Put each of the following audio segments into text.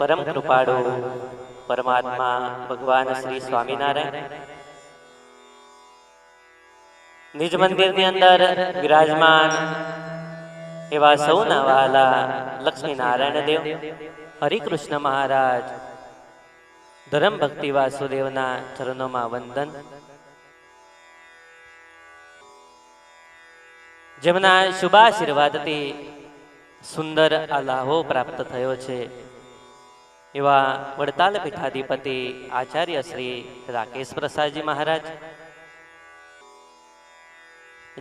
પરમ કૃપાળુ પરમાત્મા ભગવાન શ્રી સ્વામિનારાયણ નિજ મંદિરની અંદર વિરાજમાન એવા સૌના વહાલા લક્ષ્મી નારાયણ દેવ, હરિકૃષ્ણ મહારાજ, ધર્મ ભક્તિ વાસુદેવના ચરણોમાં વંદન. જેમના શુભાશીર્વાદથી સુંદર આ લાહો પ્રાપ્ત થયો છે એવા વડતાલ પીઠાધિપતિ આચાર્ય શ્રી રાકેશ પ્રસાદજી મહારાજ,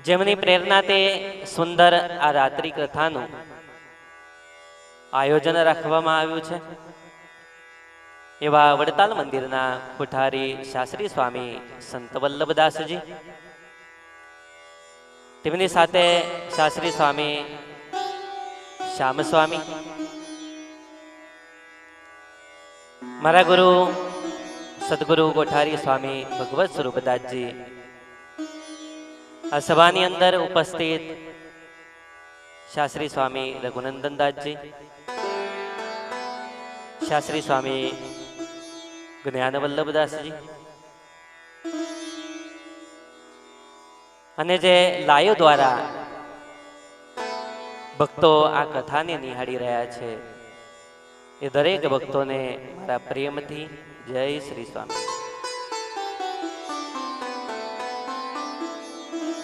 જેમની પ્રેરણા તે સુંદર આ રાત્રિ કથાનું આયોજન રાખવામાં આવ્યું છે એવા વડતાલ મંદિરના કોઠારી શાસ્ત્રી સ્વામી સંત વલ્લભદાસજી, તેમની સાથે શાસ્ત્રી સ્વામી શ્યામ સ્વામી, મારા ગુરુ સદગુરુ કોઠારી સ્વામી ભગવત સ્વરૂપદાસજી, આ સભાની અંદર ઉપસ્થિત શાસ્ત્રી સ્વામી રઘુનંદનદાસજી, શાસ્ત્રી સ્વામી જ્ઞાન વલ્લભદાસજી, અને જે લાઈવ દ્વારા ભક્તો આ કથાને નિહાળી રહ્યા છે એ દરેક ભક્તોને મારા પ્રેમથી જય શ્રી સ્વામી.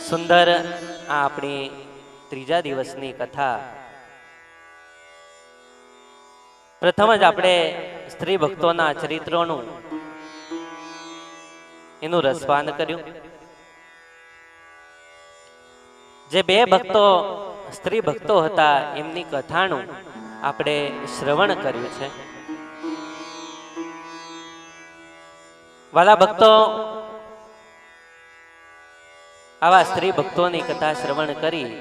સુંદર આ આપણી ત્રીજા દિવસની કથા. પ્રથમ જ આપણે સ્ત્રી ભક્તોના ચરિત્રોનું એનું રસપાન કર્યું. જે બે ભક્તો સ્ત્રી ભક્તો હતા એમની કથાનું આપણે શ્રવણ કર્યું છે. વાલા ભક્તો, આવા સ્ત્રી ભક્તોની કથા શ્રવણ કરી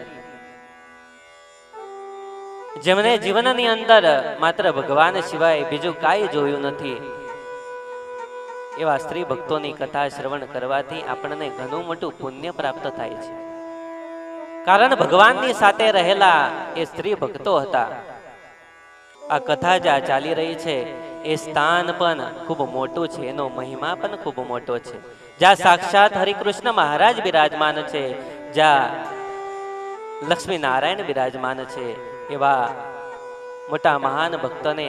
જેમને જીવનની અંદર માત્ર ભગવાન સિવાય બીજું કાંઈ જોયું નથી, એવા સ્ત્રી ભક્તોની કથા શ્રવણ કરવાથી આપણને ઘણું મોટું પુણ્ય પ્રાપ્ત થાય છે. કારણ ભગવાનની સાથે રહેલા એ સ્ત્રી ભક્તો હતા. આ કથા જ્યાં ચાલી રહી છે એ સ્થાન પણ ખૂબ મોટું છે, એનો મહિમા પણ ખૂબ મોટો છે. જ્યાં સાક્ષાત હરિકૃષ્ણ મહારાજ બિરાજમાન છે, જ્યાં લક્ષ્મી નારાયણ બિરાજમાન છે, એવા મોટા મહાન ભક્તોને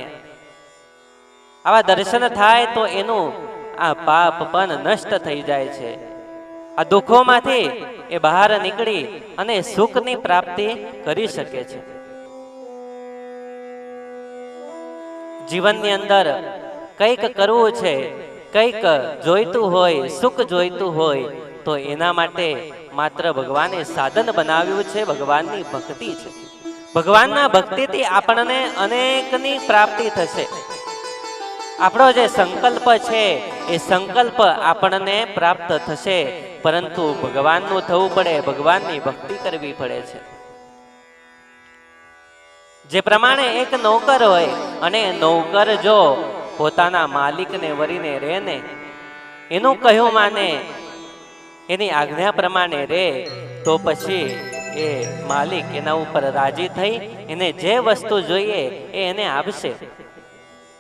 આવા દર્શન થાય તો એનું આ પાપ પણ નષ્ટ થઈ જાય છે. આ દુઃખોમાંથી એ બહાર નીકળી અને સુખની પ્રાપ્તિ કરી શકે છે. જીવનની અંદર કંઈક કરવું છે, કંઈક જોઈતું હોય, સુખ જોઈતું હોય તો એના માટે માત્ર ભગવાને સાધન બનાવ્યું છે, ભગવાનની ભક્તિ છે. ભગવાનના ભક્તિથી આપણને અનેકની પ્રાપ્તિ થશે. આપણો જે સંકલ્પ છે એ સંકલ્પ આપણને પ્રાપ્ત થશે, પરંતુ ભગવાનનું થવું પડે, ભગવાનની ભક્તિ કરવી પડે છે. જે પ્રમાણે એક નોકર હોય અને નોકર જો પોતાના માલિકને વરીને રહે ને, એનું કહ્યું માને, એની આજ્ઞા પ્રમાણે રહે, તો પછી એ માલિક એના ઉપર રાજી થઈ એને જે વસ્તુ જોઈએ એ એને આપશે.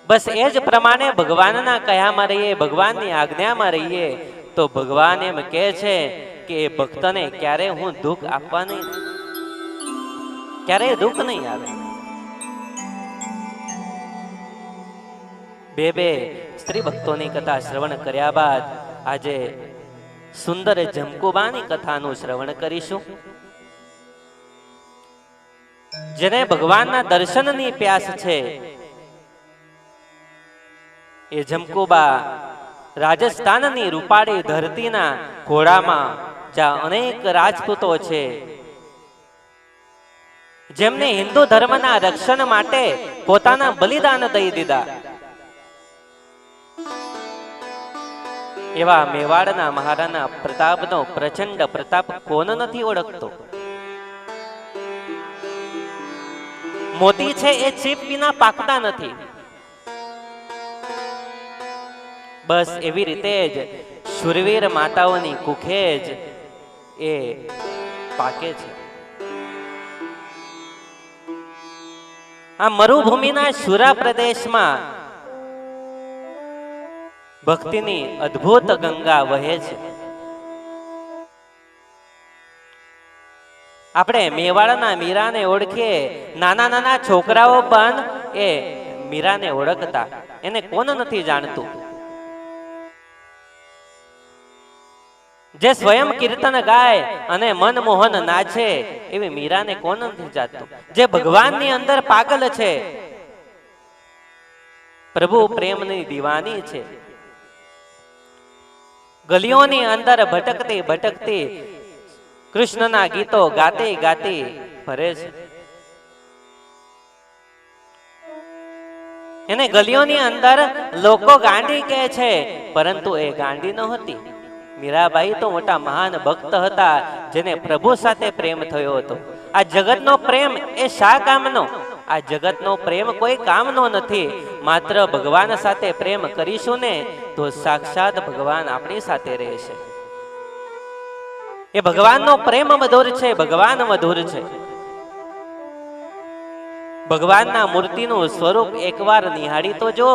બસ એ જ પ્રમાણે ભગવાનના કયામાં રહીએ, ભગવાનની આજ્ઞામાં રહીએ તો ભગવાન એમ કહે છે કે એ ભક્તને ક્યારે હું દુઃખ આપવાની, ક્યારેય દુઃખ નહીં આવે. બે સ્ત્રી ભક્તોની કથા શ્રવણ કર્યા બાદ આજે સુંદર જમકુબાની કથાનું શ્રવણ કરીશું. જેને ભગવાનના દર્શનની પ્યાસ છે એ જમકુબા રાજસ્થાનની રૂપાળી ધરતીના ઘોડામાં, જ્યાં અનેક રાજપૂતો છે જેમને હિન્દુ ધર્મના રક્ષણ માટે પોતાના બલિદાન દઈ દીધા, એવા મેવાડના મહારાણા પ્રતાપનો પ્રચંડ પ્રતાપ કોણ નથી ઓળખતો? મોતી છે એ ચીપ વિના પાકતા નથી. બસ એવી રીતે જ શુરવીર માતાઓની કુખે જ એ પાકે છે. આ મરુભૂમિના શુરા પ્રદેશમાં ભક્તિની અદ્ભુત ગંગા વહે છે. આપણે મેવાડના મીરાને ઓળખીએ, નાના નાના છોકરાઓ પણ એ મીરાને ઓળખતા. એને કોણ નથી જાણતું? જે સ્વયં કીર્તન ગાય અને મનમોહન નાચે એવી મીરાને કોણ નથી જાણતું? જે ભગવાનની અંદર પાગલ છે, પ્રભુ પ્રેમની દીવાની છે, ગલીઓની અંદર ભટકતી ભટકતી કૃષ્ણના ગીતો ગાતી ગાતી ફરે છે. એને ગલીઓની અંદર લોકો ગાંડી કહે છે, પરંતુ એ ગાંડી નહોતી. મીરાબાઈ તો મોટા મહાન ભક્ત હતા, જેને પ્રભુ સાથે પ્રેમ થયો હતો. આ જગતનો પ્રેમ એ શા કામનો? આ જગતનો પ્રેમ કોઈ કામનો નથી. માત્ર ભગવાન સાથે પ્રેમ કરીશું ને તો સાક્ષાત ભગવાન આપણી સાથે રહેશે. એ ભગવાનનો પ્રેમ મધુર છે, ભગવાન મધુર છે. ભગવાનના મૂર્તિનું સ્વરૂપ એકવાર નિહાળી તો જો.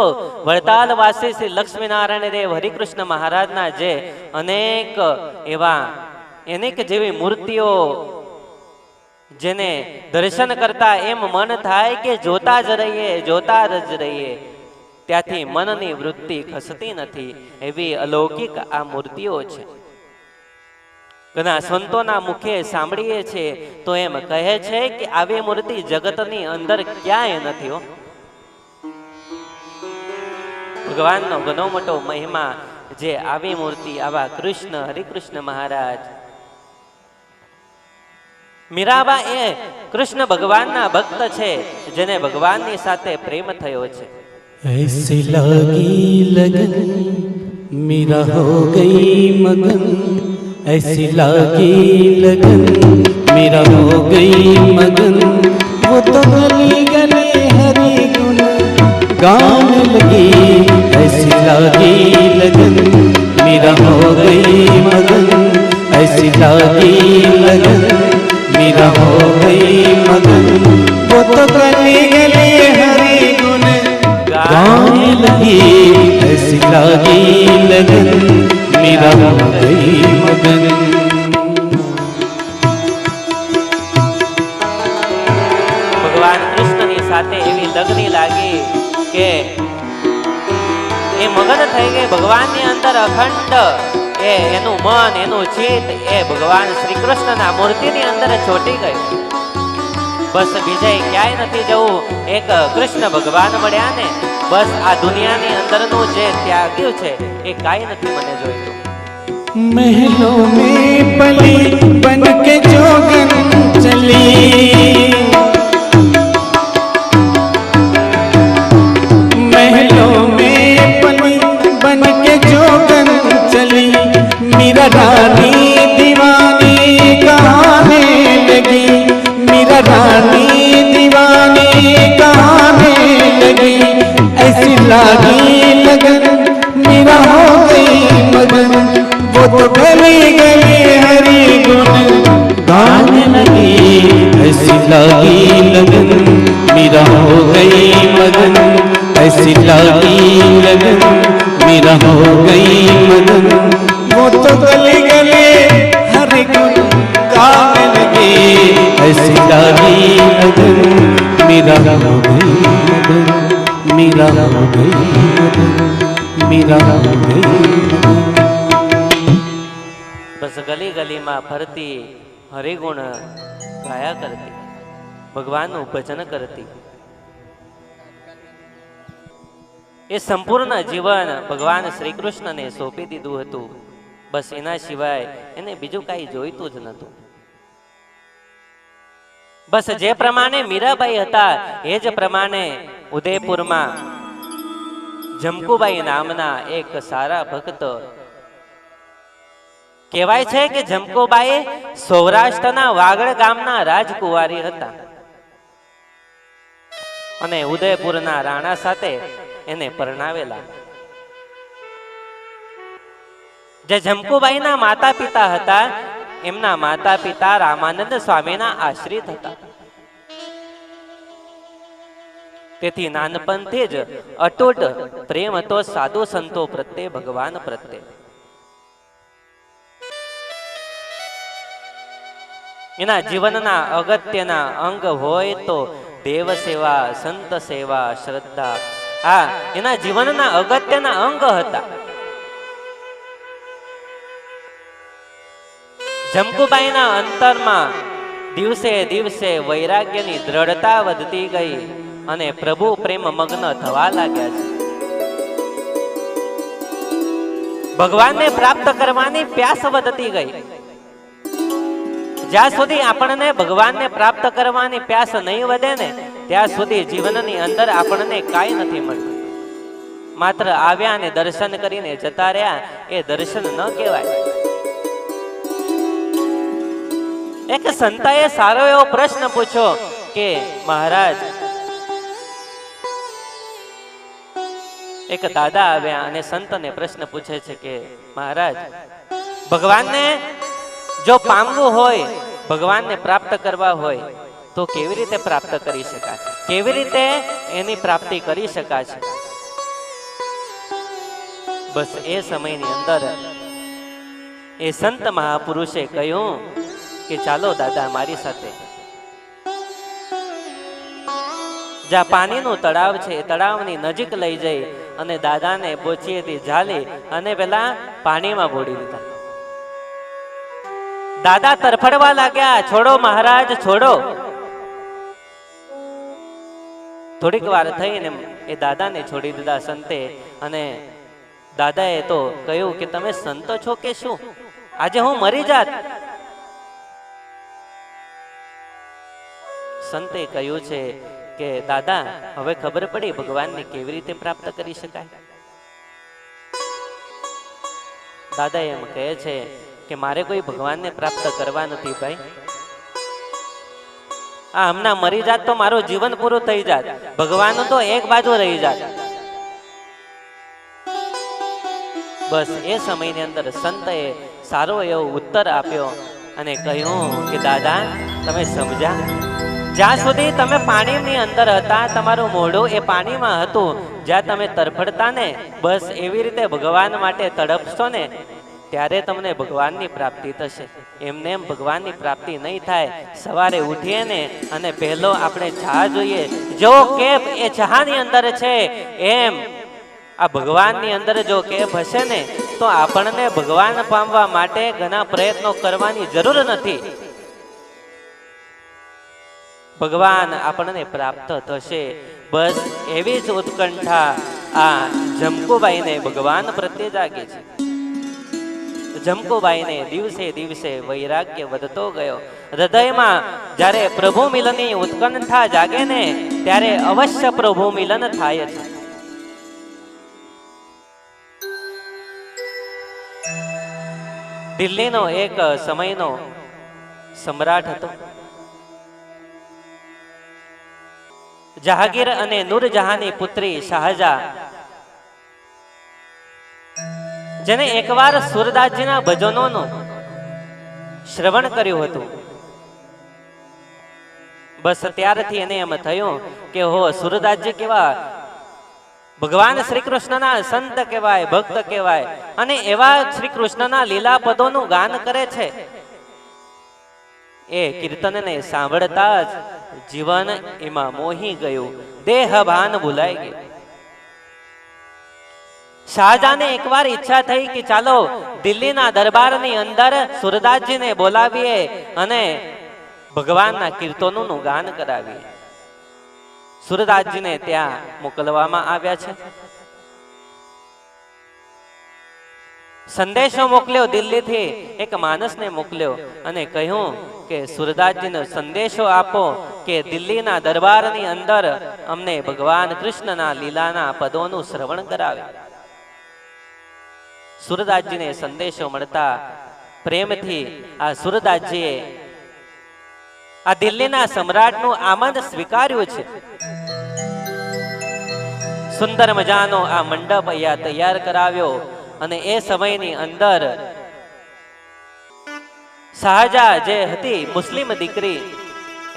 વડતાલ વાસી શ્રી લક્ષ્મીનારાયણ દેવ હરિકૃષ્ણ મહારાજના જે અનેક જેવી મૂર્તિઓ, જેને દર્શન કરતા એમ મન થાય કે જોતા જ રહીએ, જોતા જ રહીએ. ત્યાંથી મનની વૃત્તિ ખસતી નથી. એવી અલૌકિક આ મૂર્તિઓ છે. ઘણા સંતોના મુખે સાંભળીએ છીએ તો એમ કહે છે કે આવી મૂર્તિ જગતની અંદર ક્યાંય નથી. ભગવાનનો ઘણો મોટો મહિમા. જે આવી મૂર્તિ, આવા કૃષ્ણ હરિકૃષ્ણ મહારાજ. મીરાબા એ કૃષ્ણ ભગવાનના ભક્ત છે, જેને ભગવાનની સાથે પ્રેમ થયો છે. ऐसी लागी लगन मीरा हो गई मगन, ऐसी लागी लगन मीरा हो गई मगन, वो तो गली गली हरि गुण गान लगी. ऐसी लागी लगन मीरा हो गई मगन, ऐसी लागी लगन मीरा हो गई मगन, वो तो गली गली हरि गुण गाने लगी. ऐसी लागी लगन मीरा हो गई मगन. ભગવાન કૃષ્ણની સાથે એવી લગની લાગી કે એ મગન થઈ ગઈ. ભગવાનની અંદર અખંડ એનું મન, એનું ચિત્ત એ ભગવાન શ્રી કૃષ્ણના મૂર્તિની અંદર ચોટી ગયું. બસ બીજે ક્યાંય નથી જવું. એક કૃષ્ણ ભગવાન મળ્યા ને બસ આ દુનિયાની અંદરનું જે ત્યાગ્યું છે એ કાંઈ નથી મને જોઈતું. महलों में पली बन के जोगन चली, महलों में पली बन के जोगन चली, मीरा रानी दीवानी कहाने लगी, मीरा रानी दीवानी कहाने लगी. ऐसी लागी लगन मीरा हो गई मगन, वो तो गली गली हरि गुण गाने लगी. ऐसी लागी लगन मीरा हो गई मगन, ऐसी लागी लगन मीरा हो गई मगन, वो तो गली गली हरि गुण गाने लगी. ऐसी लागी लगन मीरा हो गई मगन, मीरा हो गई मगन, मीरा हो गई मगन. બસ ગલી ગલીમાં ફરતી હરિગુણ ગાયા કરતી, ભગવાનનું ભજન કરતી. એ સંપૂર્ણ જીવન ભગવાન શ્રી કૃષ્ણને સોંપી દીધું હતું. બસ એના સિવાય એને બીજું કાંઈ જોઈતું જ નહોતું. બસ જે પ્રમાણે મીરાબાઈ હતા એ જ પ્રમાણે ઉદયપુરમાં જમકુબાઈ નામના એક સારા ભક્ત. કહેવાય છે કે જમકુબાઈ સૌરાષ્ટ્રના વાગડ ગામના રાજકુંવારી હતા અને ઉદયપુરના રાણા સાથે એને પરણાવેલા. જે જમકુબાઈના માતા પિતા હતા, એમના માતા પિતા રામાનંદ સ્વામીના આશ્રિત હતા. તેથી નાનપણથી જ અતૂટ પ્રેમ હતો સાધુ સંતો પ્રત્યે, ભગવાન પ્રત્યે. એના જીવનના અગત્યના અંગ હોય તો દેવ સેવા, સંત સેવા, શ્રદ્ધા. આ એના જીવનના અગત્યના અંગ હતા. જમકુબાઈના અંતરમાં દિવસે દિવસે વૈરાગ્યની દ્રઢતા વધતી ગઈ અને પ્રભુ પ્રેમ મગ્ન થવા લાગ્યા છે. ભગવાનને પ્રાપ્ત કરવાની પ્યાસ વધતી ગઈ. જ્યાં સુધી આપણને ભગવાનને પ્રાપ્ત કરવાની પ્યાસ નહીં વધે ને ત્યાં સુધી જીવનની અંદર આપણને કાંઈ નથી મળતું. માત્ર આવ્યા અને દર્શન કરીને જતા રહ્યા એ દર્શન ન કહેવાય. એક સંતાએ સારો એવો પ્રશ્ન પૂછ્યો કે મહારાજ, એક દાદા આવ્યા અને સંતને પ્રશ્ન પૂછે છે કે મહારાજ, ભગવાનને જો પામવું હોય, ભગવાનને પ્રાપ્ત કરવા હોય તો કેવી રીતે પ્રાપ્ત કરી શકાય? કેવી રીતે એની પ્રાપ્તિ કરી શકાય? બસ એ સમયની અંદર એ સંત મહાપુરુષે કહ્યું કે ચાલો દાદા મારી સાથે. જ્યાં પાણીનું તળાવ છે એ તળાવની નજીક લઈ જઈ અને દાદાને બોચીએથી ઝાલી અને પેલા પાણીમાં બોડી દીધા. દાદા તરફડવા લાગ્યા, છોડો મહારાજ છોડો. થોડીક વાર થઈને એ દાદાને છોડી દીધા સંતે. અને દાદાએ તો કહ્યું કે તમે સંત છો કે શું? આજે હું મરી જાત. સંતે કહ્યું છે કે દાદા, હવે ખબર પડી ભગવાનને કેવી રીતે પ્રાપ્ત કરી શકાય. દાદા એમ કહે છે કે મારે કોઈ ભગવાનને પ્રાપ્ત કરવા નથી ભાઈ. આ હમણાં મરી જાત તો મારું જીવન પૂરું થઈ જાત, ભગવાન તો એક બાજુ રહી જાત. બસ એ સમયની અંદર સંતએ સારો એવો ઉત્તર આપ્યો અને કહ્યું કે દાદા તમે સમજ્યા, જ્યાં સુધી તમે પાણીની અંદર હતા, તમારું મોઢું એ પાણીમાં હતું, જ્યાં તમે તરફડતા ને બસ એવી રીતે ભગવાન માટે તડપશો ને ત્યારે તમને ભગવાનની પ્રાપ્તિ થશે. એમને એમ ભગવાનની પ્રાપ્તિ નહીં થાય. સવારે ઉઠીએ ને અને પહેલો આપણે ચા જોઈએ, જો કેપ એ ચાની અંદર છે એમ આ ભગવાનની અંદર જો કેપ હશે ને તો આપણને ભગવાન પામવા માટે ઘણા પ્રયત્નો કરવાની જરૂર નથી. ભગવાન આપણને પ્રાપ્ત થશે. બસ એવી જ ઉત્કંઠા આ જમકુબાઈને ભગવાન પ્રત્યે જાગે છે. જમકુબાઈને દિવસે દિવસે વૈરાગ્ય વધતો ગયો. હૃદયમાં જ્યારે પ્રભુ મિલનની ઉત્કંઠા જાગે ને ત્યારે અવશ્ય પ્રભુ મિલન થાય છે. દિલ્હીનો એક સમયનો સમ્રાટ હતો. જહાંગીર અને નૂરજહાંની પુત્રી શાહજહાં, જેને એકવાર સુરદાસજીના ભજનોનું શ્રવણ કર્યું હતું. બસ ત્યારથી એને એમ થયું કે હો સુરદાસજી કેવા ભગવાન શ્રી કૃષ્ણના સંત કહેવાય, ભક્ત કહેવાય અને એવા શ્રી કૃષ્ણના લીલા પદોનું ગાન કરે છે. એ કીર્તનને સાંભળતા જ જીવન એમાં મોહી ગયું, દેહ ભાન ભૂલાઈ ગયું. શાહજહાંને એકવાર ઈચ્છા થઈ કે ચાલો દિલ્હીના દરબારની અંદર સુરદાસજીને બોલાવીએ અને ભગવાનના કીર્તનોનું ગાન કરાવીએ. સુરદાસજીને ત્યાં મોકલવામાં આવ્યા છે. સંદેશો મોકલ્યો, દિલ્હીથી એક માણસને મોકલ્યો અને કહ્યું કે સુરદાસજીને સંદેશો આપો કે દિલ્હીના દરબારની અંદર અમને ભગવાન કૃષ્ણના લીલાના પદોનું શ્રવણ કરાવે. સુરદાસજીને સંદેશો મળતા પ્રેમથી આ સુરદાસજીએ આ દિલ્હીના સમ્રાટનું આમંત્રણ સ્વીકાર્યું છે. સુંદર મજાનો આ મંડપ અહીંયા તૈયાર કરાવ્યો અને એ સમયની અંદર શાહજહાં જે હતી મુસ્લિમ દીકરી,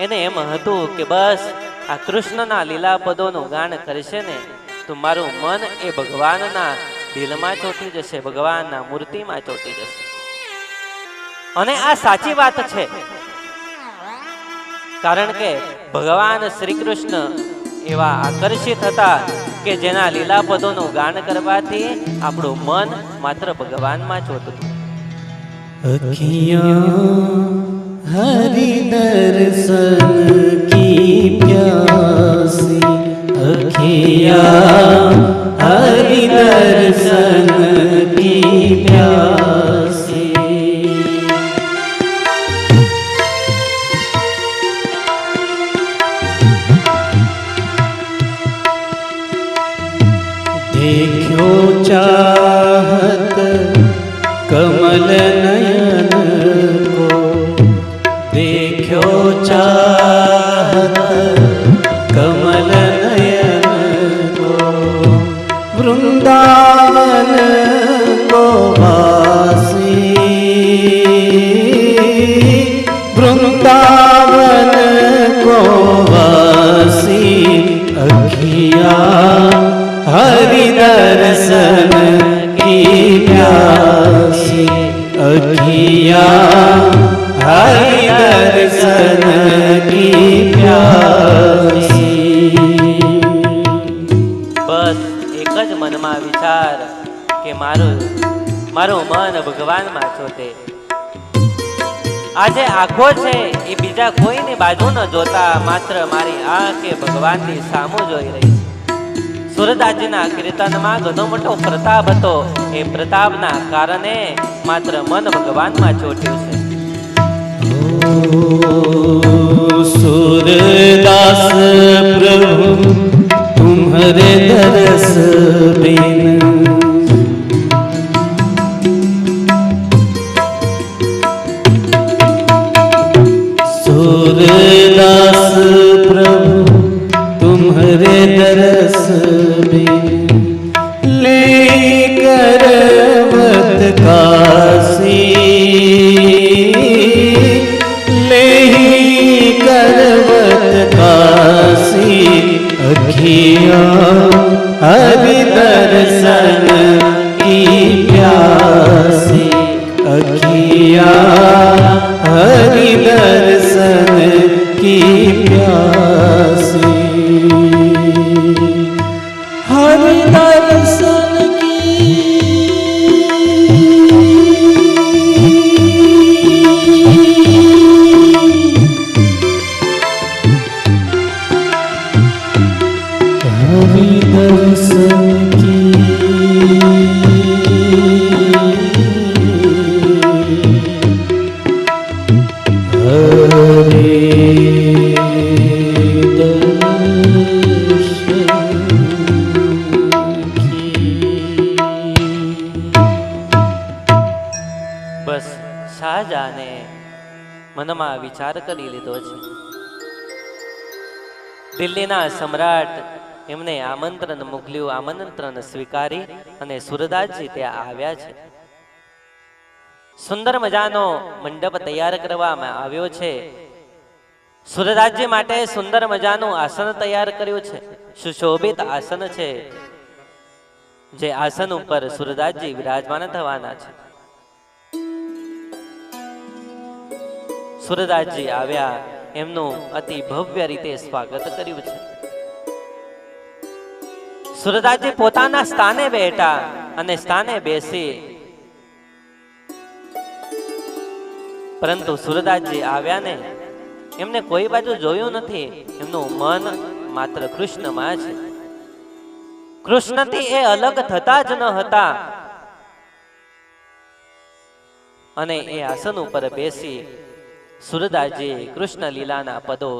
એને એમ હતું કે બસ આ કૃષ્ણના લીલા પદોનું ગાન કરશે ને તો મારું મન એ ભગવાનના દિલમાં ચોંટી જશે, ભગવાનના મૂર્તિમાં ચોંટી જશે. અને આ સાચી વાત છે, કારણ કે ભગવાન શ્રી કૃષ્ણ એવા આકર્ષિત હતા કે જેના લીલા પદોનું ગાન કરવાથી આપણું મન માત્ર ભગવાનમાં ચોંટતું. अखियाँ हरि दर्शन की प्यासी, अखियाँ हरि दर्शन की प्यासी. देखो चाहत कमल नयन को, देखो चाहत कमल नयन को, वृंदावन को वासी, वृंदावन को वासी. अखियाँ हरि दर्शन की प्यासी, अखियाँ हरि दर्शन की प्यासी. બસ એક જ મનમાં વિચાર કે મારું મન ભગવાનમાં ચોટે. આજે આંખો છે એ બીજા કોઈની બાજુ ન જોતા, માત્ર મારી આંખ એ ભગવાનની સામું જોઈ રહી છે. સુરદાસજીના કીર્તનમાં ઘણો મોટો પ્રતાપ હતો, એ પ્રતાપના કારણે માત્ર મન ભગવાનમાં ચોટ્યું છે. सूरदास प्रभु तुम्हारे दरस बिन, सूरदास प्रभु तुम्हारे दरस बिन, लेकर वत काशी, ले करवत काशी. अखियाँ हरि दर्शन की प्यासी, अखियाँ हरि दर्शन की प्यासी, हरि दर्शन બસ શાહજહાને મનમાં વિચાર કરી લીધો છે. દિલ્હીના સમ્રાટ એમને આમંત્રણ મોકલ્યું, આમંત્રણ સ્વીકારી અને સુરદાસજી ત્યાં આવ્યા છે. સુંદર મજાનો મંડપ તૈયાર કરવામાં આવ્યો છે. સુરદાસજી માટે સુંદર મજાનું આસન તૈયાર કર્યું છે, સુશોભિત આસન છે, જે આસન ઉપર સુરદાસજી વિરાજમાન થવાના છે. સુરદાસજી આવ્યા, એમનું અતિ ભવ્ય રીતે સ્વાગત કર્યું છે. સુરદાસજી પોતાના સ્થાને બેઠા અને સ્થાને બેસી, પરંતુ સુરદાસજી આવ્યા ને એમને કોઈ બાજુ જોયું નથી. એમનું મન માત્ર કૃષ્ણમાં છે. કૃષ્ણથી એ અલગ થતા જ ન હતા. અને એ આસન ઉપર બેસી સુરદાસજીએ કૃષ્ણ લીલાના પદો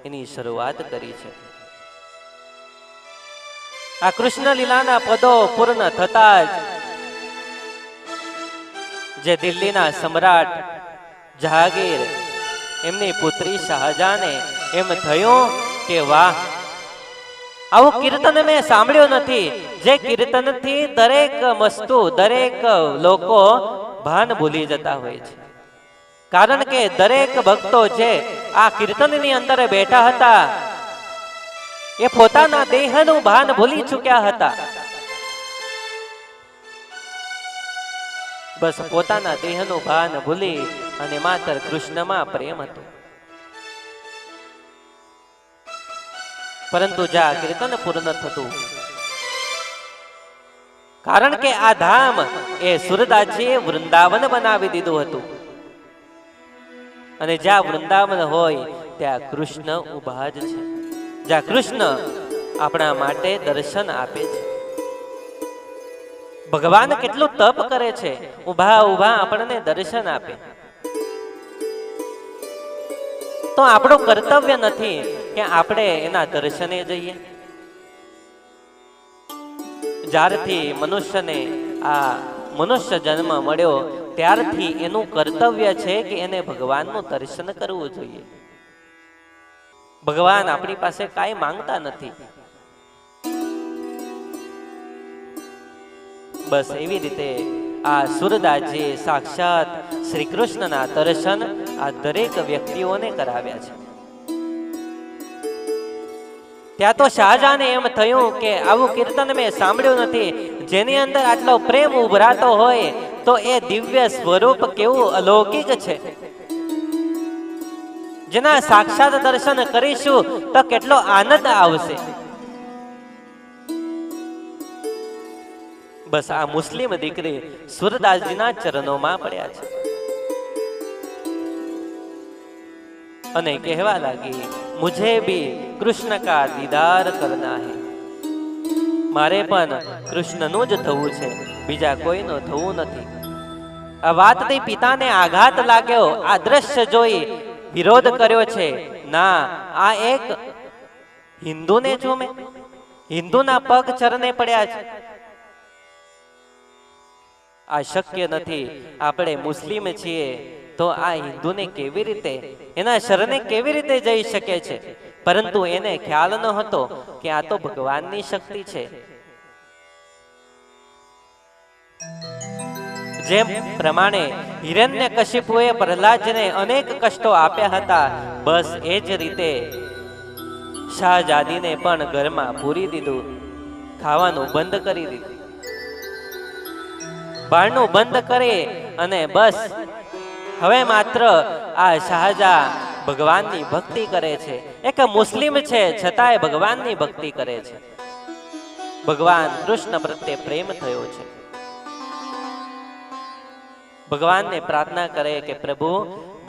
એની શરૂઆત કરી છે. આ કૃષ્ણ લીલાના પદો પૂર્ણ થતા જ જે દિલ્હીના સમ્રાટ જહાંગીર એમની પુત્રી શાહજહાને એમ થયું કે વાહ, આવું કીર્તન મેં સાંભળ્યું નથી, જે કીર્તનથી દરેક વસ્તુ, દરેક લોકો ભાન ભૂલી જતા હોય છે. કારણ કે દરેક ભક્તો છે આ કીર્તનની અંદર બેઠા હતા એ પોતાના દેહનું ભાન ભૂલી ચૂક્યા હતા. બસ પોતાના દેહનું ભાન ભૂલી અને માત્ર કૃષ્ણમાં પ્રેમ હતો. પરંતુ જ્યાં કીર્તન પૂર્ણ થતું, કારણ કે આ ધામ એ સુરદાસજીએ વૃંદાવન બનાવી દીધું હતું અને જ્યાં વૃંદાવન હોય ત્યાં કૃષ્ણ ઉભા જ છે. જ્યાં કૃષ્ણ આપણા માટે દર્શન આપે છે. ભગવાન કેટલું તપ કરે છે, ઉભા ઉભા આપણને દર્શન આપે. તો આપણું કર્તવ્ય નથી કે આપણે એના દર્શને જઈએ. જ્યારથી મનુષ્યને આ મનુષ્ય જન્મ મળ્યો ત્યારથી એનું કર્તવ્ય છે કે એને ભગવાનનું દર્શન કરવું જોઈએ. ભગવાન આપણી પાસે કાંઈ માંગતા નથી. બસ એવી રીતે આ સુરદાસજી સાક્ષાત શ્રી કૃષ્ણના દર્શન આ દરેક વ્યક્તિઓને કરાવ્યા છે. ત્યાં તો શાહજહાને એમ થયું કે આવું કીર્તન મેં સાંભળ્યું નથી. જેની અંદર આટલો પ્રેમ ઉભરાતો હોય તો એ દિવ્ય સ્વરૂપ કેવું અલૌકિક છે. જેના સાક્ષાત દર્શન કરીશું તો કેટલો આનંદ આવશે. બસ આ મુસ્લિમ દીકરી સુરદાસજીના ચરણોમાં પડ્યા છે અને કહેવા લાગી, મુझे भी કૃષ્ણ કા દીદાર કરના હૈ. મારે પણ કૃષ્ણનું જ થવું છે, બીજા કોઈનું થવું નથી. આ વાતથી પિતાને આઘાત લાગ્યો. આ દ્રશ્ય જોઈ વિરોધ કર્યો છે. ના, આ એક હિન્દુને જોમે, હિન્દુના પગ ચરણે પડ્યા છે. આ શક્ય નથી. આપણે મુસ્લિમ છીએ તો આ હિન્દુને કેવી રીતે, એના શરણે કેવી રીતે જઈ શકે છે? પરંતુ એને ખ્યાલ ન હતો કે આ તો ભગવાનની શક્તિ છે. જેમ પ્રમાણે હિરણ્યકશિપુએ પ્રહલાદને અનેક કષ્ટો આપ્યા હતા, બસ એ જ રીતે શાહજાદીને પણ ઘરમાં પૂરી દીધું, ખાવાનું બંધ કરી દીધું, બહારનું બંધ કરે અને બસ હવે માત્ર આ શાહજહાં ભગવાનની ભક્તિ કરે છે. એક મુસ્લિમ છે છતાંય ભગવાનની ભક્તિ કરે છે. ભગવાન કૃષ્ણ પ્રત્યે પ્રેમ થયો છે. ભગવાનને પ્રાર્થના કરે કે પ્રભુ,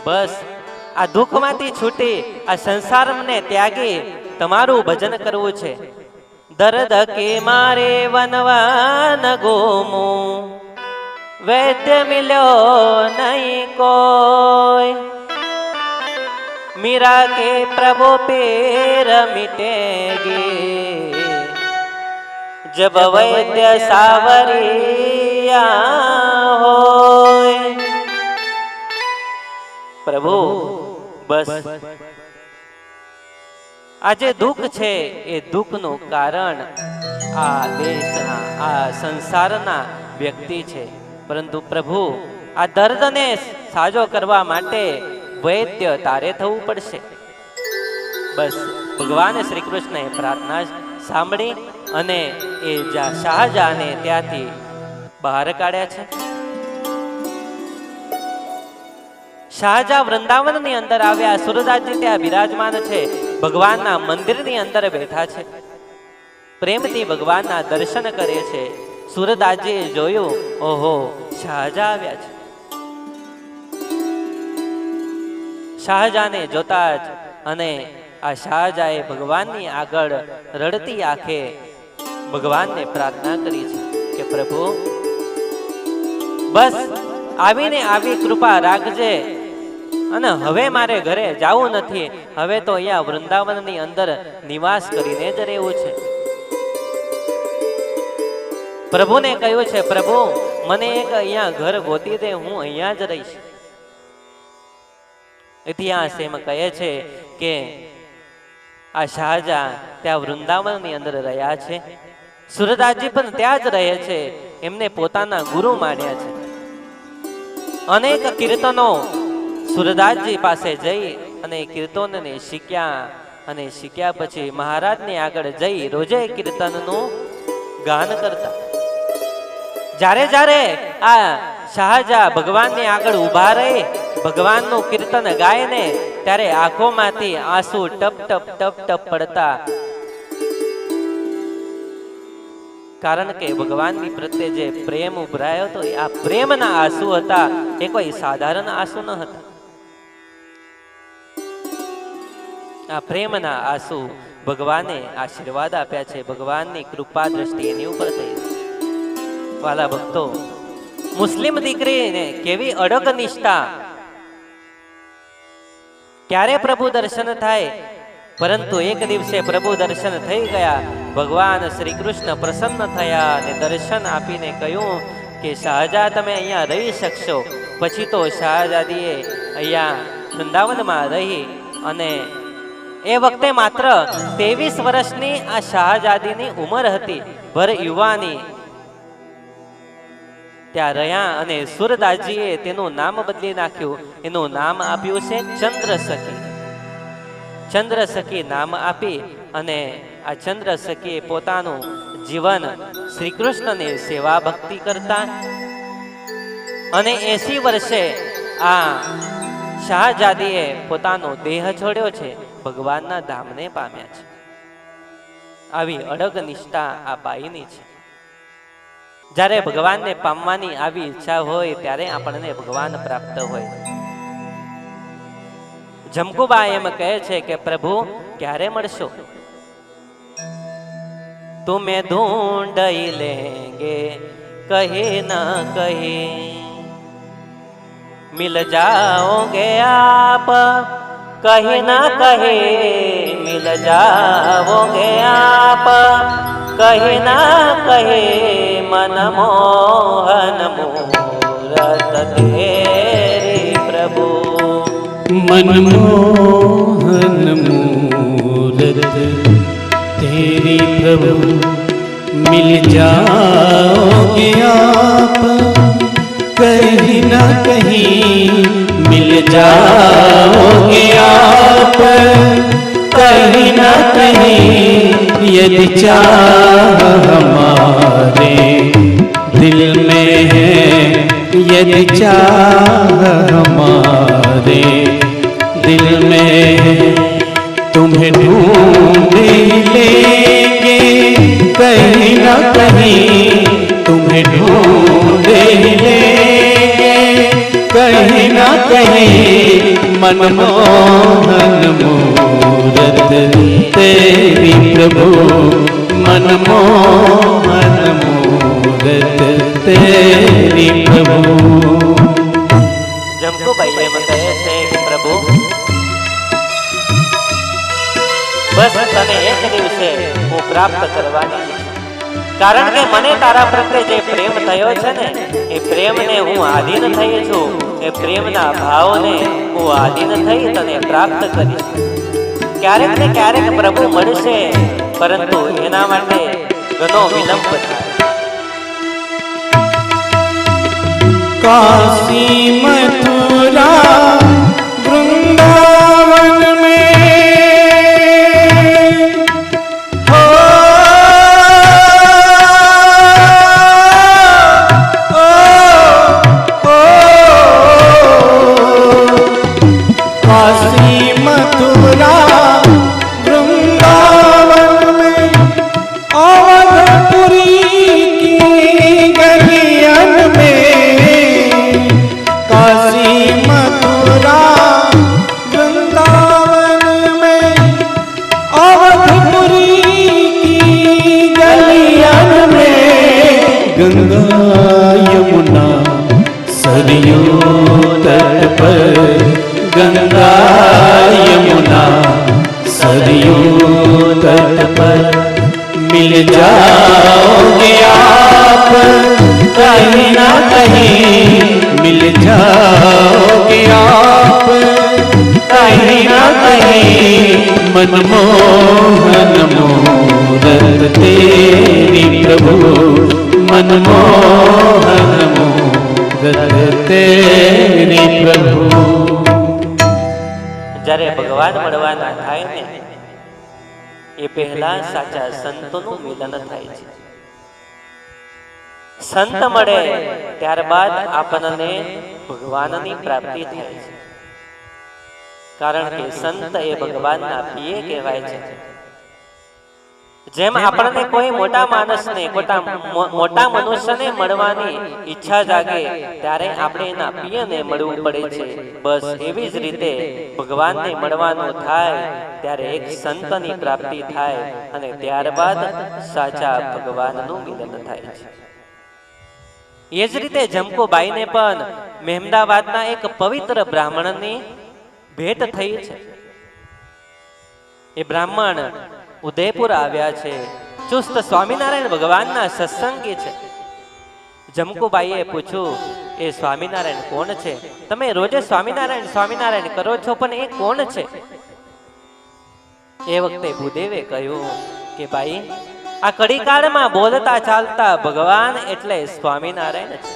બસ આ દુઃખમાંથી છૂટી આ સંસારને ત્યાગી તમારું ભજન કરવું છે. દર્દ કે મારે વનવાન ગોમું, વૈદ્ય મિલ્યો નહીં કોઈ. मीरा के प्रभु पेर मिटेगी, जब वैद्य सावरिया होय. प्रभु बस આજે દુઃખ છે એ દુઃખનું કારણ આ દેશના, આ સંસારના વ્યક્તિ છે. પરંતુ પ્રભુ આ દર્દને સાજો કરવા માટે વૈદ્ય તારે થવું પડશે. બસ ભગવાન શ્રી કૃષ્ણએ પ્રાર્થના સાંભળી અને એ શાહજહાંને ત્યાંથી બહાર કાઢ્યા છે. શાહજહાં વૃંદાવનની અંદર આવ્યા. સુરદાસજી ત્યાં બિરાજમાન છે, ભગવાનના મંદિરની અંદર બેઠા છે, પ્રેમથી ભગવાનના દર્શન કરે છે. સુરદાસજીએ જોયું, ઓહો, શાહજહાં આવ્યા છે. શાહજહાંને જોતા જ અને આ શાહજહાંએ ભગવાનની આગળ રડતી આંખે ભગવાનને પ્રાર્થના કરી છે કે પ્રભુ બસ આવીને આવી કૃપા રાખજે અને હવે મારે ઘરે જવું નથી. હવે તો અહીંયા વૃંદાવનની અંદર નિવાસ કરીને જ રહેવું છે. પ્રભુને કહ્યું છે, પ્રભુ મને એક અહીંયા ઘર ગોતી દે, હું અહીંયા જ રહીશ. ઇતિહાસ એમ કહે છે કે આ શાહજહાં ત્યાં વૃંદાવનની અંદર રહ્યા છે. સુરદાસજી પણ ત્યાં જ રહે છે. એમને પોતાના ગુરુ માન્યા છે. અનેક કીર્તનો સુરદાસજી પાસે જઈ અને કીર્તનને શીખ્યા અને શીખ્યા પછી મહારાજની આગળ જઈ રોજે કીર્તનનું ગાન કરતા. જ્યારે જ્યારે આ શાહજા ભગવાનની આગળ ઊભા રહી ભગવાનનું કીર્તન ગાય ને ત્યારે આંખોમાંથી આંસુ ટપ ટપ ટપ ટપ પડતા. કારણ કે ભગવાનની પ્રત્યે જે પ્રેમ ઉભરાયો હતો આ પ્રેમના આંસુ હતા, એ કોઈ સાધારણ આંસુ ન હતા. આ પ્રેમના આંસુ ભગવાને આશીર્વાદ આપ્યા છે. ભગવાનની કૃપા દ્રષ્ટિ એની ઉપર થઈ. વાલા ભક્તો, મુસ્લિમ દીકરીને કેવી અડગ નિષ્ઠા. ક્યારે પ્રભુ દર્શન થાય, પરંતુ એક દિવસે પ્રભુ દર્શન થઈ ગયા. ભગવાન શ્રી કૃષ્ણ પ્રસન્ન થયા અને દર્શન આપીને કહ્યું કે શાહજા તમે અહીંયા રહી શકશો. પછી તો શાહજાદીએ અહીંયા વૃંદાવનમાં રહી અને એ વખતે માત્ર 23 વર્ષની આ શાહજાદીની ઉંમર હતી, ભર યુવાની. ત્યાં રહ્યા અને સુરદાસજીએ તેનું નામ બદલી નાખ્યું. એનું નામ આપ્યું છે ચંદ્રસખી. ચંદ્રસખી નામ આપી અને આ ચંદ્રસખીએ પોતાનું જીવન શ્રી કૃષ્ણની સેવા ભક્તિ કરતા અને 80 વર્ષે આ શાહજાદીએ પોતાનો દેહ છોડ્યો છે, ભગવાનના ધામને પામ્યા છે. આવી અડગ નિષ્ઠા આ બાઈની છે. જ્યારે ભગવાનને પામવાની આવી ઈચ્છા હોય ત્યારે આપણને ભગવાન પ્રાપ્ત હોય. જમકુબા એમ કહે છે કે પ્રભુ ક્યારે મળશો? तुम्हें ढूंढ ही लेंगे कहीं ना कहीं, मिल जाओगे आप कहीं ना कहीं, मिल जाओगे आप कहीं ना कहीं, मनमोहन मूरत तेरी प्रभु, मनमोहन मूरत तेरी प्रभु, मिल जाओगे आप कहीं ना कहीं, मिल जाओगे आप कहीं ना कहीं, यदि चाह हमारे दिल में है, यदि चाह हमारे दिल में है, तुम्हें ढूंढ लेंगे कहीं ना कहीं, तुम्हें ढूंढ लेंगे कहीं ना कहीं, मनमोहन मूरत तेरी प्रभु, मनमोहन मूरत तेरी प्रभु. જમકુભાઈ એમ કહે છે કે પ્રભુ બસ તને એક દિવસે હું પ્રાપ્ત કરવાની છું, કારણ કે મને તારા પ્રત્યે જે પ્રેમ થયો છે ને એ પ્રેમને હું આધીન થઈ છું, એ પ્રેમના ભાવને હું આધીન થઈ તને પ્રાપ્ત કરીશ. ક્યારેક ને ક્યારેક પ્રભુ મળશે, પરંતુ એના માટે ઘણો વિલંબ થાય. काशी मथुरा वृंदावन में हो, काशी मथुरा वृंदावन में, अवधपुरी की गलियन में, काशी मथुरा वृंदावन में, अवधपुरी की गलियन में, गंगा यमुना सरयू तट पर, गंगा यमुना सरयू तट पर, मिल जाओगे आप कहीं ना कहीं, मिल जाओगे आप कहीं ना कहीं, मनमोहन मूरत तेरी प्रभु, मनमोहन मूरत तेरी प्रभु. જ્યારે ભગવાન મળવાના થાય ને એ પહેલા સાચા સંતોનું મિલન થાય છે. સંત મળે ત્યારબાદ આપણને ભગવાનની પ્રાપ્તિ થાય છે. કારણ કે સંત એ ભગવાનના પ્રિય કહેવાય છે. જેમ આપણને કોઈ મોટા માણસને મોટા મનુષ્યને મળવાની ઈચ્છા જાગે ત્યારે આપણે એના પ્રિયને મળવું પડે છે. બસ એવી જ રીતે ભગવાનને મળવાનું થાય ત્યારે એક સંતની પ્રાપ્તિ થાય અને ત્યારબાદ સાચા ભગવાનનું મિલન થાય છે. એ જ રીતે જમકુબાઈને પણ મહેમદાવાદના એક પવિત્ર બ્રાહ્મણની ભેટ થઈ છે. એ બ્રાહ્મણ ઉદયપુર આવ્યા છે. ચુસ્ત સ્વામિનારાયણ ભગવાનના સત્સંગી છે. જમકુબાઈએ પૂછ્યું, એ સ્વામિનારાયણ કોણ છે? તમે રોજે સ્વામિનારાયણ સ્વામિનારાયણ કરો છો, પણ એ કોણ છે? એ વખતે ભૂદેવે કહ્યું કે ભાઈ, આ કડીકાળમાં બોલતા ચાલતા ભગવાન એટલે સ્વામિનારાયણ છે.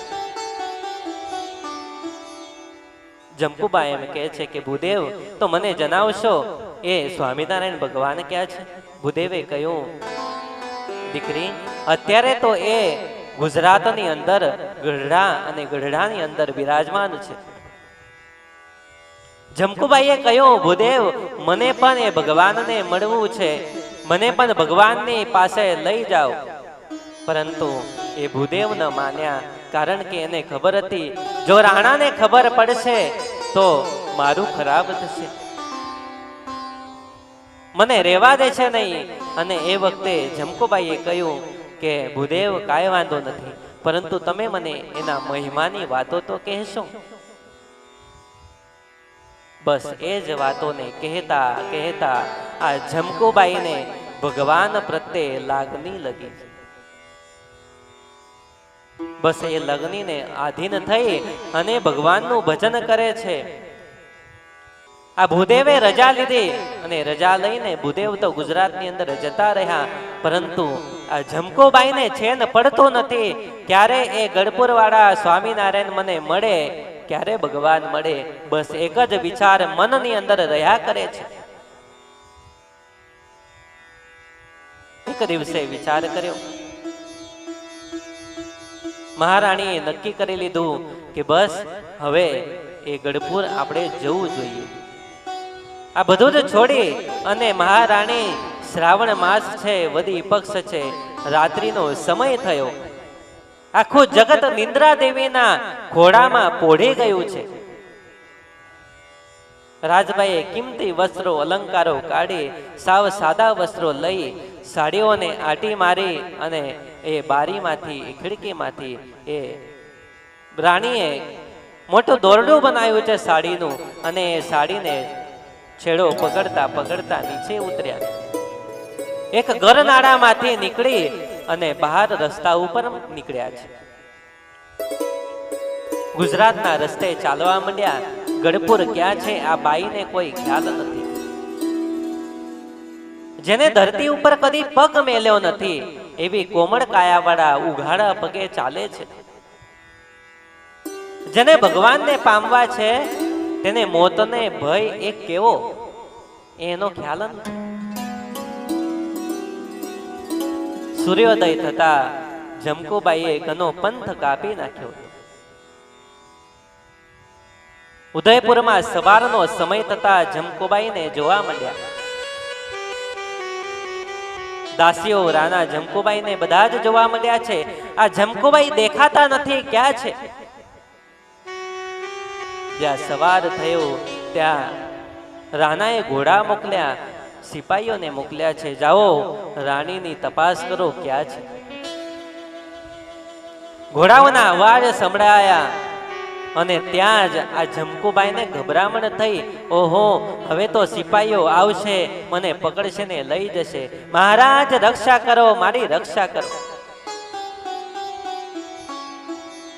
જમકુબા એમ કહે છે કે ભૂદેવ, તો મને જણાવશો એ સ્વામિનારાયણ ભગવાન ક્યાં છે? ભૂદેવે કહ્યું, દીકરી, અત્યારે તો એ ગુજરાતની અંદર ગઢડા અને ગઢડાની અંદર બિરાજમાન છે. જમકુબાઈએ કહ્યું, ભૂદેવ, મને પણ એ ભગવાનને મળવું છે, મને પણ ભગવાનની પાસે લઈ જાઓ. પરંતુ એ ભૂદેવ ન માન્યા, કારણ કે એને ખબર હતી જો રાણાને ખબર પડશે તો મારું ખરાબ થશે, મને રહેવા દે છે નહીં. અને એ વખતે જમકુબાઈએ કહ્યું કે ભૂદેવ, કાંઈ વાંધો નથી, પરંતુ તમે મને એના મહિમાની વાતો તો કહેશો. બસ એ જ વાતોને કહેતા કહેતા આ જમકુબાઈને ભગવાન પ્રત્યે લાગણી લગી. બસ એ લગ્નીને આધીન થઈ અને ભગવાનનું ભજન કરે છે. આ ભૂદેવે રજા લીધી અને રજા લઈને ભૂદેવ તો ગુજરાતની અંદર જતા રહ્યા. પરંતુ આ જમકુબાઈને છેન પડતો નથી. ક્યારે એ ગઢપુર વાળા સ્વામિનારાયણ મને મળે, ક્યારે ભગવાન મળે, બસ એક જ વિચાર મનની અંદર રહ્યા કરે છે. એક દિવસે વિચાર કર્યો. મહારાણીએ નક્કી કરી લીધું કે બસ હવે એ ગઢપુર આપણે જવું જોઈએ. આ બધું જ છોડી અને મહારાણી, શ્રાવણ માસ છે, વદી પક્ષ છે, રાત્રિનો સમય થયો, આખું જગત નિંદ્રા દેવીના ઘોડામાં પોઢી ગયું છે. રાજભાઈએ કિંમતી વસ્ત્રો અલંકારો કાઢી સાવ સાદા વસ્ત્રો લઈ સાડીઓને આટી મારી અને એ બારીમાંથી, ખિડકીમાંથી એ રાણીએ મોટું દોરડું બનાવ્યું છે સાડીનું, અને એ સાડીને છેડો પકડતા પકડતા નીચે ઉતર્યા. એક ગરનાળામાંથી નીકળી અને બહાર રસ્તા ઉપર નીકળ્યા છે. ગુજરાતના રસ્તે ચાલવા માંડ્યા. ગઢપુર ક્યાં છે આ બાઈને કોઈ ખ્યાલ નથી. જેને ધરતી ઉપર કદી પગ મેલ્યો નથી એવી કોમળ કાયાવાળા ઉઘાડા પગે ચાલે છે. જેને ભગવાનને પામવા છે તેને મોતને ભય એક કેવો એનો ખ્યાલ નથી. સૂર્યોદય થતા જમકુબાઈએ ઘણો પંથ કાપી નાખ્યો. ઉદયપુરમાં સવારનો સમય થતા જમકુબાઈને જોવા મળ્યા. દાસીઓ રાણા જમકુબાઈને બધા જ જોવા મળ્યા છે. આ જમકુબાઈ દેખાતા નથી, ક્યાં છે? જ્યાં સવાર થયો ત્યાં રાણાએ ઘોડા મોકલ્યા, સિપાહીઓને મોકલ્યા છે, જાઓ રાણીની તપાસ કરો ક્યાં છે. ઘોડાઓના અવાજ સંભળાયા અને ત્યાં જ આ જમકુબાઈને ગભરામણ થઈ. ઓહો, હવે તો સિપાહીઓ આવશે, મને પકડશે ને લઈ જશે. મહારાજ રક્ષા કરો, મારી રક્ષા કરો.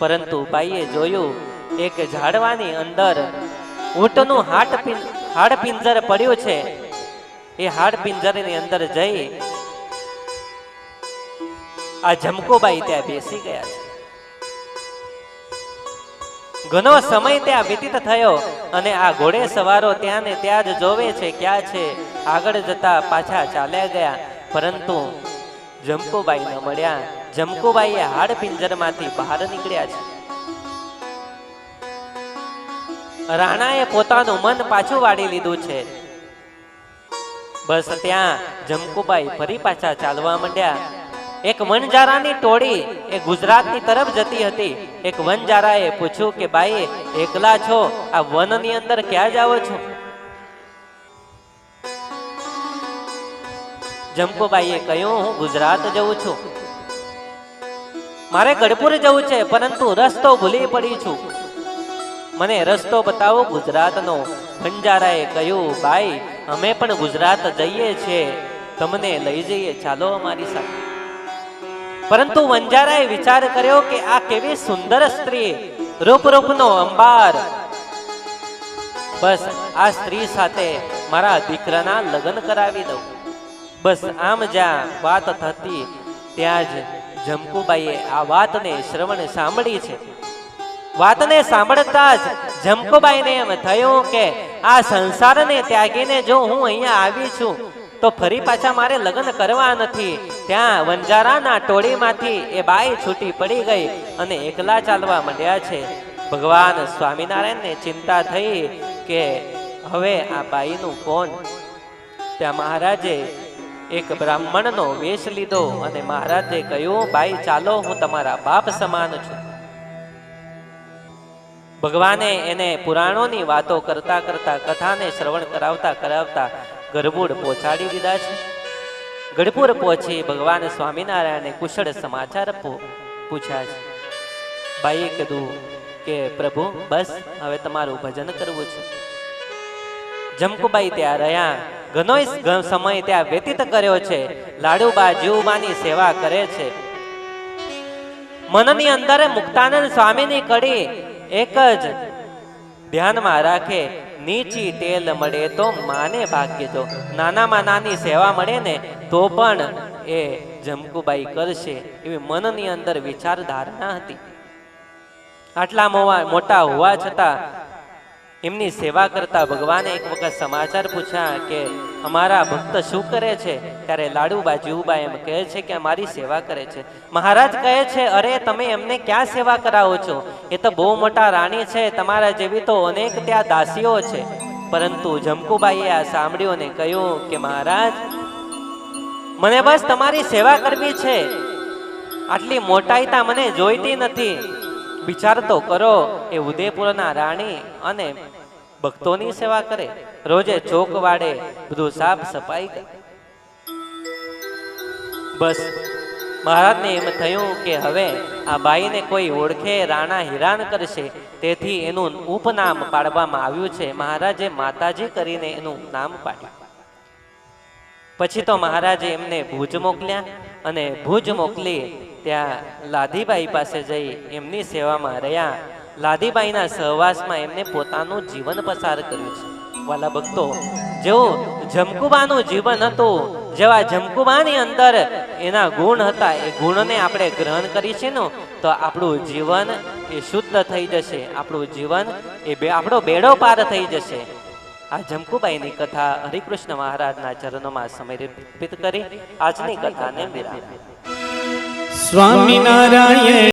પરંતુ બાઈએ જોયું એક ઝાડવાની અંદર ઊંટનું હાડપિંજર પડ્યું છે. એ હાડપિંજરની અંદર જઈ આ જમકુબાઈ ત્યાં બેસી ગયા છે. ઘણો સમય ત્યાં વ્યતીત થયો અને આ ઘોડે સવારો ત્યાં ને ત્યાં જ જોવે છે ક્યાં છે આગળ જતા પાછા ચાલ્યા ગયા, પરંતુ જમકુબાઈ ન મળ્યા. જમકુબાઈએ હાડ પિંજરમાંથી બહાર નીકળ્યા છે. રાણાએ પોતાનું મન પાછું વાળી લીધું છે. બસ ત્યાં જમકુબાઈ ફરી પાછા ચાલવા માંડ્યા. એક વનજારાની ટોળી એ ગુજરાતની તરફ જતી હતી. એક વનજારાએ પૂછ્યું કે બાઈ, એકલા છો, આ વનની અંદર ક્યાં જાઓ છો? જમકુબાઈએ કહ્યું, હું ગુજરાત જઉં છું, મારે ગઢપુર જવું છે, પરંતુ રસ્તો ભૂલી પડી છું, મને રસ્તો બતાવો ગુજરાતનો. વનજારાએ કહ્યું, બાઈ, અમે પણ ગુજરાત જઈએ છીએ, તમને લઈ જઈએ, ચાલો અમારી સાથે. પરંતુ વનજારાએ વિચાર કર્યો કે આ કેવી સુંદર સ્ત્રી, રૂપનો અંબાર, બસ આ સ્ત્રી સાથે મારા દીકરાના લગ્ન કરાવી દઉં. બસ આમ જ્યાં વાત થતી ત્યાં જ જમકુબાઈએ આ વાતને શ્રવણ સાંભળી છે. વાતને સાંભળતા જ જમકુબાઈને એમ થયું કે આ સંસારને ત્યાગીને જો હું અહીંયા આવી છું તો ફરી પાછા મારે લગ્ન કરવા નથી. ત્યાં વંજારાના ટોળીમાંથી એ બાઈ છૂટી પડી ગઈ અને એકલા ચાલવા માંડ્યા છે. ભગવાન સ્વામિનારાયણને ચિંતા થઈ કે હવે આ બાઈનું કોણ? ત્યાં મહારાજે એક બ્રાહ્મણનો વેશ લીધો અને મહારાજે કહ્યું, બાઈ ચાલો, હું તમારા બાપ સમાન છું. ભગવાને એને પુરાણોની વાતો કરતા કરતા કથાને શ્રવણ કરાવતા કરાવતા ગઢપુર પહોંચાડી દીધા છે. ગઢપુર પહોંચી ભગવાન સ્વામિનારાયણને કુશળ સમાચાર પૂછ્યા છે. બાઈએ કીધું કે પ્રભુ, બસ હવે તમારું ભજન કરવું છે. જમકુબાઈ ત્યાં રહ્યા, ઘણો સમય ત્યાં વ્યતીત કર્યો છે. લાડુબા જીવબાની સેવા કરે છે. મનની અંદર મુક્તાનંદ સ્વામીની કડી એક જ ધ્યાનમાં રાખે, નીચી તેલ મળે તો માને ભાગ્ય જો. નાનામાં નાની સેવા મળે ને તો પણ એ જમકુબાઈ કરશે, એવી મનની અંદર વિચારધારણા હતી. આટલા મોટા હોવા છતાં એમની સેવા કરતા ભગવાને એક વખત સમાચાર પૂછ્યા કે અમારા ભક્ત શું કરે છે? ત્યારે લાડુબા જીવબા એમ કહે છે કે અમારી સેવા કરે છે. મહારાજ કહે છે, અરે તમે એમને ક્યાં સેવા કરાવો છો? એ તો બહુ મોટા રાણી છે, તમારા જેવી તો અનેક ત્યાં દાસીઓ છે. પરંતુ જમકુબાઈએ આ સાંભળ્યું અને કહ્યું કે મહારાજ, મને બસ તમારી સેવા કરવી છે, આટલી મોટાઈતા મને જોઈતી નથી. વિચાર તો કરો, એ ઉદયપુરના રાણી અને ભક્તોની સેવા કરે, રોજે ચોક વાડે બધું સાફ સફાઈ કરે. બસ મહારાજને એમ થયું કે હવે આ બાઈને કોઈ ઓળખે, રાણા હેરાન કરશે, તેથી એનું ઉપનામ પાડવામાં આવ્યું છે. મહારાજે માતાજી કરીને એનું નામ પાડ્યું. પછી તો મહારાજે એમને ભુજ મોકલ્યા અને ભુજ મોકલી ત્યાં લાધીબાઈ પાસે જઈ એમની સેવામાં રહ્યા. લાધીબાઈના સહવાસમાં એમને પોતાનું જીવન પસાર કર્યું છે. વાલા ભક્તો, જેવું જમકુબાનું જીવન હતું, જેવા જમકુબાની અંદર એના ગુણ હતા, એ ગુણને આપણે ગ્રહણ કરીશું ને તો આપણું જીવન એ શુદ્ધ થઈ જશે. આપણું જીવન એ આપણો બેડો પાર થઈ જશે. આ જમકુબાઈની કથા હરિકૃષ્ણ મહારાજના ચરણોમાં સમર્પિત કરી આજની કથાને વિરામ. સ્વામિનારાયણ